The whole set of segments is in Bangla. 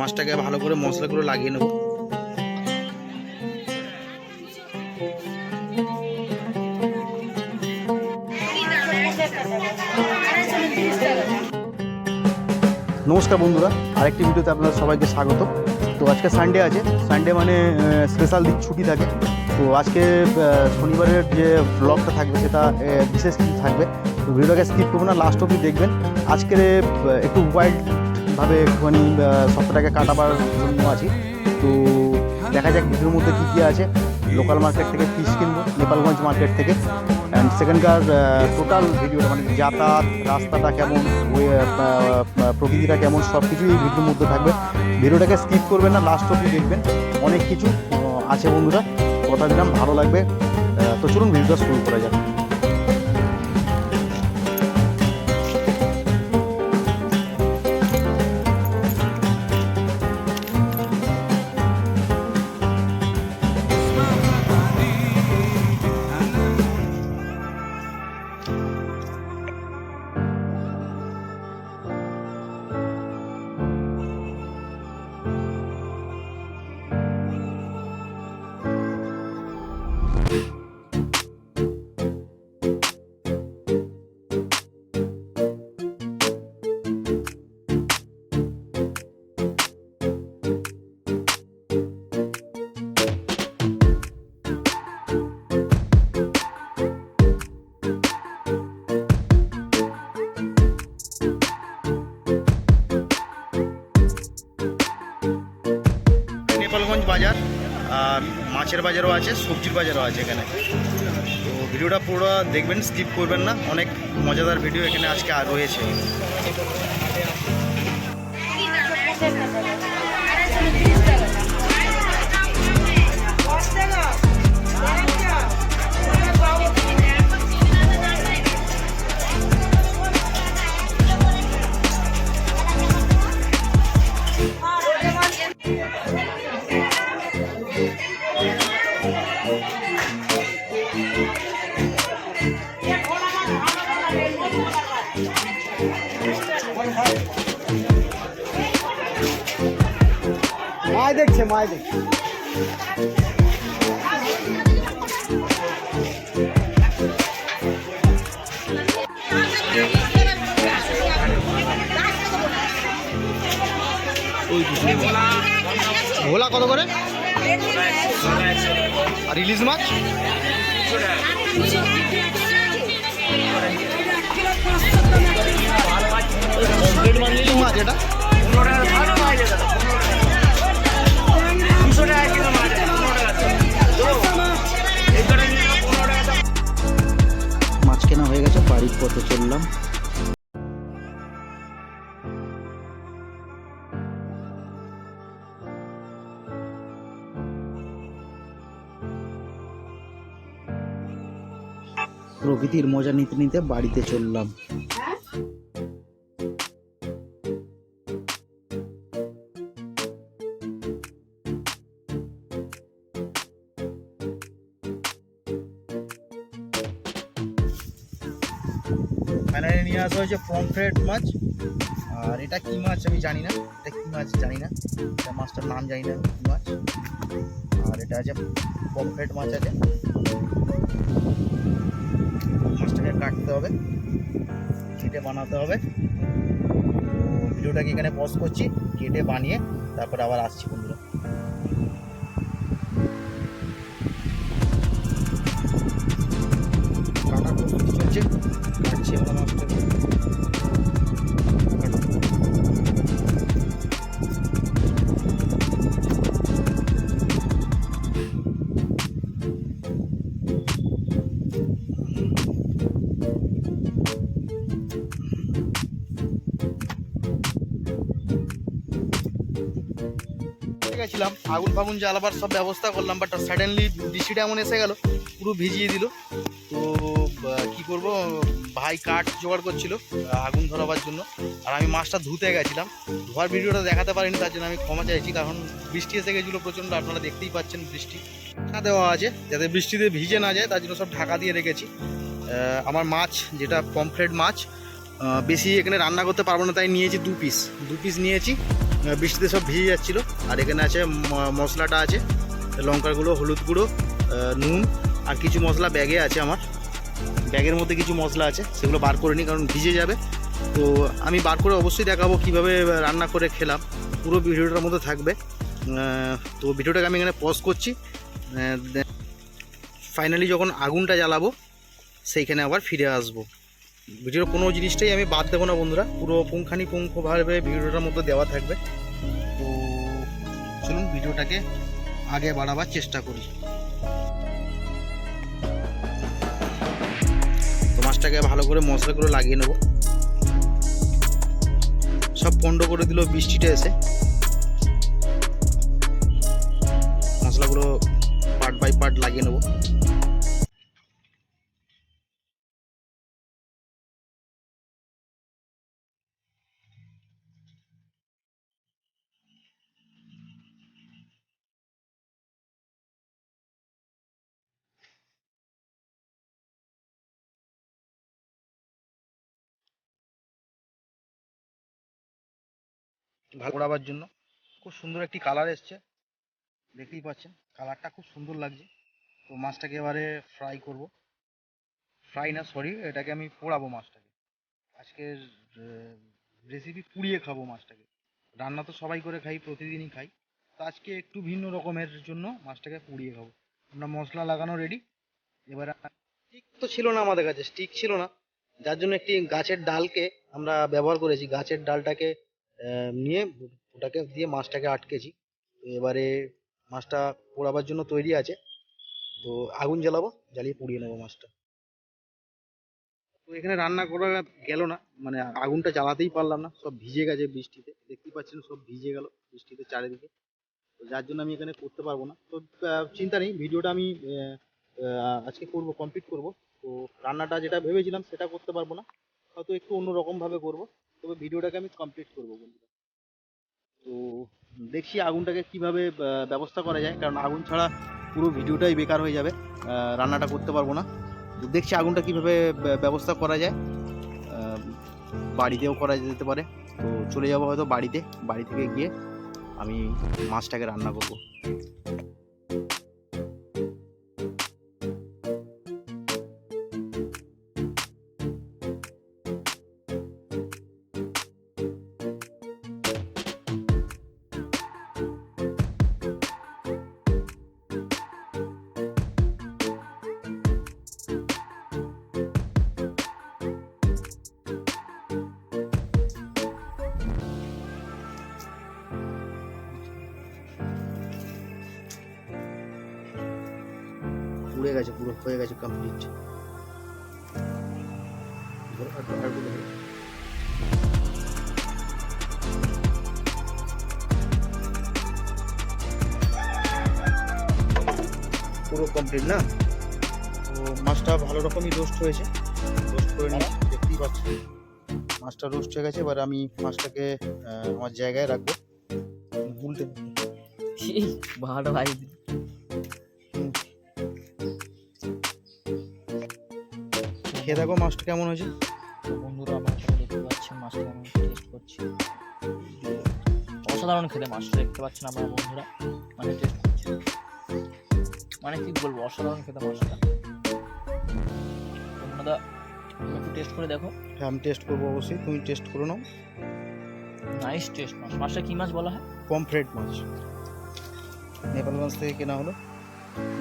মাছটাকে ভালো করে মশলা করে লাগিয়ে নেব। নমস্কার বন্ধুরা, আরেকটি ভিডিওতে আপনাদের সবাইকে স্বাগত। তো আজকে সানডে আছে, সানডে মানে স্পেশাল দিন ছুটি থাকে। তো আজকে শনিবারের যে ব্লগটা থাকবে সেটা বিশেষ কিছু থাকবে। তো ভিডিওটাকে স্কিপ করবো না, লাস্ট অবধি দেখবেন। আজকের একটু ওয়াইল্ডভাবে একটুখানি সপ্তাহটাকে কাটাবার জন্য আছি। তো দেখা যাক ভিডিওর মধ্যে কী কী আছে। লোকাল মার্কেট থেকে ফিশ কিনবো, নেপালগঞ্জ মার্কেট থেকে। অ্যান্ড সেখানকার টোটাল ভিডিওটা মানে যাতায়াত, রাস্তাটা কেমন, প্রকৃতিটা কেমন, সব কিছুই এই ভিডিওর মধ্যে থাকবে। ভিডিওটাকে স্কিপ করবেন না, লাস্ট অবধি দেখবেন। অনেক কিছু আছে বন্ধুরা, কথা দিলাম ভালো লাগবে। তো চলুন ভিডিওটা শুরু করা যাক। নেপালগঞ্জ বাজার, আর মাছের বাজারও আছে, সবজির বাজারও আছে এখানে। তো ভিডিওটা পুরো দেখবেন, স্কিপ করবেন না। অনেক মজাদার ভিডিও এখানে আজকে আর রয়েছে। মায় দেখছে, মায় দেখছে। ভোলা কত করে? আর ইলিশ মাছ মাছ এটা মাছ কেনা হয়ে গেছে, বাড়ির পথে চললাম। প্রকৃতির মজা নিতে নিতে বাড়িতে চললাম। ফাইনালি নিয়ে আসা হয়েছে পমফ্রেট মাছ। আর এটা কি মাছ আমি জানি না, এটা কি মাছ জানি না, এটা মাছটার নাম জানি না কি মাছ। আর এটা আছে পমফ্রেট মাছ আছে। মাছটাকে কাটতে হবে, কেটে বানাতে হবে। তো ভিডিওটাকে এখানে পজ করছি, কেটে বানিয়ে তারপরে আবার আসছি বন্ধুরা। কাটা প্রস্তুতি চলছে, কাটছি আমরা মাছটাকে। গেছিলাম, আগুন ফাগুন জ্বালাবার সব ব্যবস্থা করলাম, বাট সাডেনলি বৃষ্টিটা এমন এসে গেল, পুরো ভিজিয়ে দিল। তো কি করব, ভাই কাঠ জোগাড় করছিল আগুন ধরাবার জন্য, আর আমি মাছটা ধুতে গেছিলাম। ধোয়ার ভিডিওটা দেখাতে পারিনি, তার জন্য আমি ক্ষমা চাইছি। কারণ বৃষ্টি এসে গেছিলো প্রচণ্ড, আপনারা দেখতেই পাচ্ছেন বৃষ্টি। ঢাকা দেওয়া আছে যাতে বৃষ্টিতে ভিজে না যায়, তার জন্য সব ঢাকা দিয়ে রেখেছি। আমার মাছ যেটা পমফ্রেট মাছ, বেশি এখানে রান্না করতে পারবো না, তাই নিয়েছি দু পিস নিয়েছি। বৃষ্টিতে সব ভিজে যাচ্ছিলো। আর এখানে আছে মশলাটা আছে, লঙ্কার গুঁড়ো, হলুদ গুঁড়ো, নুন আর কিছু মশলা ব্যাগে আছে। আমার ব্যাগের মধ্যে কিছু মশলা আছে, সেগুলো বার করে নিই কারণ ভিজে যাবে। তো আমি বার করে অবশ্যই দেখাবো কীভাবে রান্না করে খেলাম, পুরো ভিডিওটার মধ্যে থাকবে। তো ভিডিওটাকে আমি এখানে পজ করছি। ফাইনালি যখন আগুনটা জ্বালাবো সেইখানে আবার ফিরে আসবো। ভিডিওর কোনো জিনিসটাই আমি বাদ দেবো না বন্ধুরা, পুরো পুঙ্খানুপুঙ্খভাবে ভিডিওটার মধ্যে দেওয়া থাকবে। তো চলুন ভিডিওটাকে আগে বাড়াবার চেষ্টা করি। তো মাছটাকে ভালো করে মশলাগুলো লাগিয়ে নেব। সব পন্ড করে দিল বৃষ্টিটা এসে। মশলাগুলো পার্ট বাই পার্ট লাগিয়ে নেব। ভালো করাবার জন্য খুব সুন্দর একটি কালার এসছে, দেখতেই পাচ্ছেন কালারটা খুব সুন্দর লাগছে। তো মাছটাকে এবারে ফ্রাই করব, ফ্রাই না সরি, এটাকে আমি পোড়াবো মাছটাকে। আজকের রেসিপি পুড়িয়ে খাবো মাছটাকে। রান্না তো সবাই করে খাই, প্রতিদিনই খাই, তো আজকে একটু ভিন্ন রকমের জন্য মাছটাকে পুড়িয়ে খাবো। আমরা মশলা লাগানো রেডি। এবারে স্টিক তো ছিল না আমাদের কাছে, স্টিক ছিল না, যার জন্য একটি গাছের ডালকে আমরা ব্যবহার করেছি। গাছের ডালটাকে নিয়ে ওটাকে দিয়ে মাছটাকে আটকেছি। তো এবারে মাছটা পোড়াবার জন্য তৈরি আছে। তো আগুন জ্বালাবো, জ্বালিয়ে পুড়িয়ে নেবো মাছটা। তো এখানে রান্না করা গেল না, মানে আগুনটা জ্বালাতেই পারলাম না, সব ভিজে গেছে বৃষ্টিতে, দেখতেই পাচ্ছেন সব ভিজে গেল বৃষ্টিতে চারিদিকে। তো যার জন্য আমি এখানে করতে পারবো না। তো চিন্তা নেই, ভিডিওটা আমি আজকে করবো, কমপ্লিট করব। তো রান্নাটা যেটা ভেবেছিলাম সেটা করতে পারবো না, হয়তো একটু অন্যরকমভাবে করবো, তবে ভিডিওটাকে আমি কমপ্লিট করবো বন্ধুরা। তো দেখছি আগুনটাকে কিভাবে ব্যবস্থা করা যায়, কারণ আগুন ছাড়া পুরো ভিডিওটাই বেকার হয়ে যাবে, রান্নাটা করতে পারবো না। তো দেখছি আগুনটা কিভাবে ব্যবস্থা করা যায়। বাড়িতেও করা যেতে পারে। তো চলে যাবো হয়তো বাড়িতে, বাড়ি থেকে গিয়ে আমি মাছটাকে রান্না করব। পুড়ে গেছে, পুরো হয়ে গেছে কমপ্লিট। পুরো কমপ্লিট না? তো মাছটা ভালো রকমই রোস্ট হয়েছে, রোস্ট করে নিয়ে দেখতেই পাচ্ছি মাছটা রোস্ট হয়ে গেছে। এবার আমি মাছটাকে আমার জায়গায় রাখবো। ভুলতে ভালো ভাই, খেয়ে দেখো মাছটা কেমন হয়েছে। বন্ধুরা আমার সাথে দেখতে পাচ্ছেন মাছটা আমি টেস্ট করছি, অসাধারণ খেতে মাছটা, দেখতে পাচ্ছেন আপনারা বন্ধুরা, মানে টেস্ট করছি, মানে কি বলবো, অসাধারণ খেতে মাছটা। তোমরা একটু টেস্ট করে দেখো। হ্যাঁ আমি টেস্ট করবো অবশ্যই, তুমি টেস্ট করে নাও। নাইস টেস্ট মাছ। মাছটা কি মাছ বলা হয়? পমফ্রেট মাছ, নেপালগঞ্জ থেকে কেনা হলো,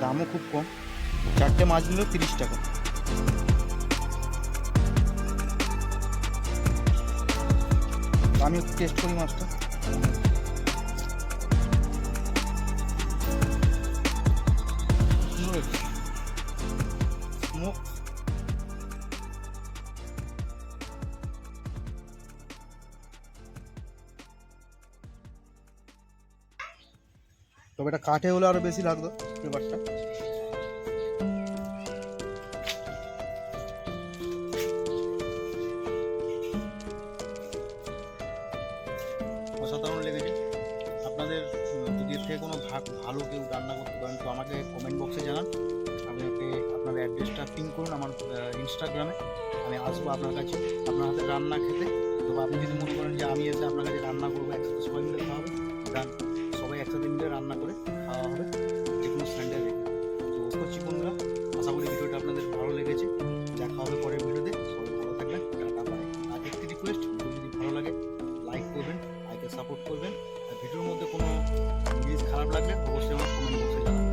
দামও খুব কম, 4টে মাছ নিল 30 টাকা। আমি একটু টেস্ট করি মাছটা। মুখ তবে এটা কাঠে হলে আরো বেশি লাগতো ফ্লেভারটা। অসাধারণ লেগেছে। আপনাদের যদি এর থেকে কোনো ভালো কেউ রান্না করতে পারেন তো আমাকে কমেন্ট বক্সে জানান। আপনাকে আপনার অ্যাড্রেসটা পিন করুন আমার ইনস্টাগ্রামে, আমি আসবো আপনার কাছে আপনার হাতে রান্না খেতে। তো আপনি যদি মনে করেন যে আমি এসে আপনার কাছে রান্না করবো, একসাথে সবাই মিলে খাওয়া হবে, ডান। সবাই একসাথে মিলে রান্না করে খাওয়া হবে যে কোনো সানডে রেখে। তো করছি বন্ধুরা, আশা করি ভিডিওটা আপনাদের ভালো লেগেছে। দেখা হবে পরের ভিডিওতে, সবাই ভালো থাকবেন, টাটা বাই। আর একটি রিকোয়েস্ট, ভিডিও যদি ভালো লাগে লাইক করবেন, লাইকে সাপোর্ট করবেন। আর ভিডিওর মধ্যে কোনো জিনিস খারাপ লাগলে অবশ্যই আমার কমেন্ট বক্সে জানাবেন।